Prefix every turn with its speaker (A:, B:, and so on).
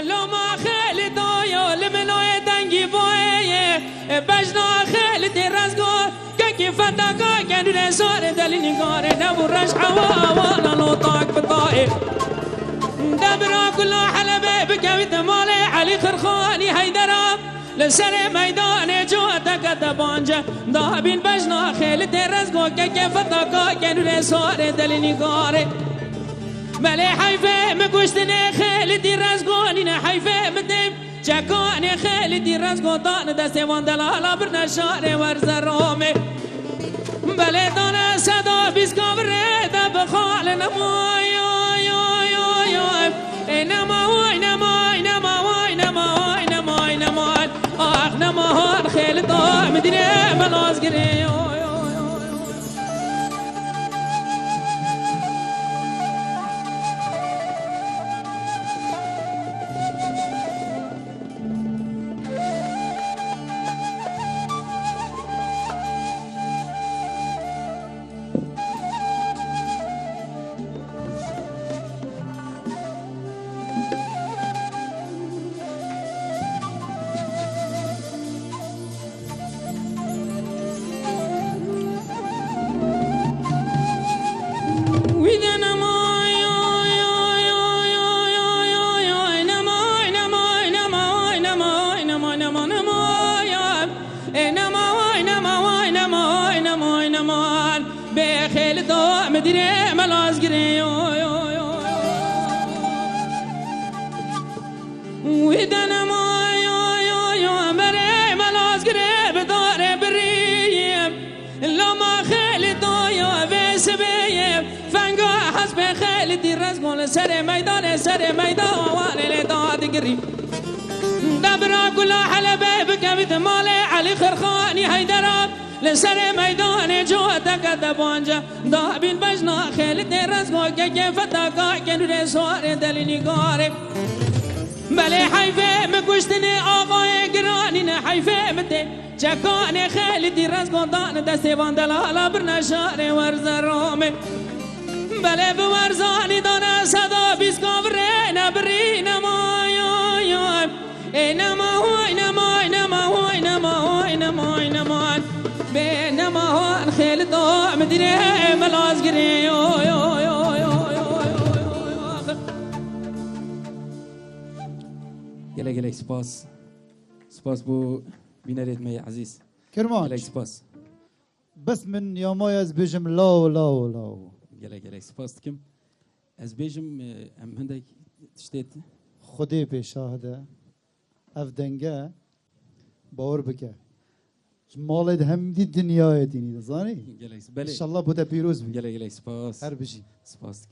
A: لما خیلی دایا لمنای دنگی بایه بجنا خیلی درزگو که فتاقا کنون سار دل نگاره نبو رشح وانا لو طاق بطائه دبرا كل حلبة بكويت مالي علي خرخاني هيدرا لسر ميدان جوتك دبانجا دابين بجنا خيل ترزقو كيف فتاقا كنون سار دل نگاره ملي حيفه مكوشتني خيل دي رزقوني حيفه مديم چکاني خيل دي رزقو دان دستي واندلالا برنا شار ورزرومي بله دانه صدا بیسکاوره دب خال نمای نمای آخ نمای خیلی دا مدینه ملاز گره بخيل دو مدينة ملاز قري ويدنا ما مري ملاز قري بدار بريم لما خيل دو يا بسبيم فانقا حسب خيل دي رزقون سر ميدان واني لداد قريب دبرا كل حلبة بكبت مالي علي خرخاني هيدراب لسر ميدان جوتك دبانجا دابين بجنا خيل درزقو كي فتاقا كنون سوار دل نگاره بلي حيفه مكوشتني آقاي قراني حيفه مدي چکاني خيل درزقو دان دستي واندلالا برنا شار ورزرومي بلي بورزاني دانا صدا بيسكوفري نبري نماي نماي بينما هو خيل ضاع مدينة ملاز قري
B: يلا سپاس بو بینرید می عزیز
C: كرمان
B: سپاس
C: بس من يومي از بيجم لا
B: يلا سپاس كم از بيجم ام هندك تشتيت
C: خدي بشاهده اف دنگه باور بکه مالد هم دی دنیای دینی دزانی
B: يلا
C: ان شاء الله بوده پیروز بی
B: يلا سپاس
C: هر بجی
B: سپاس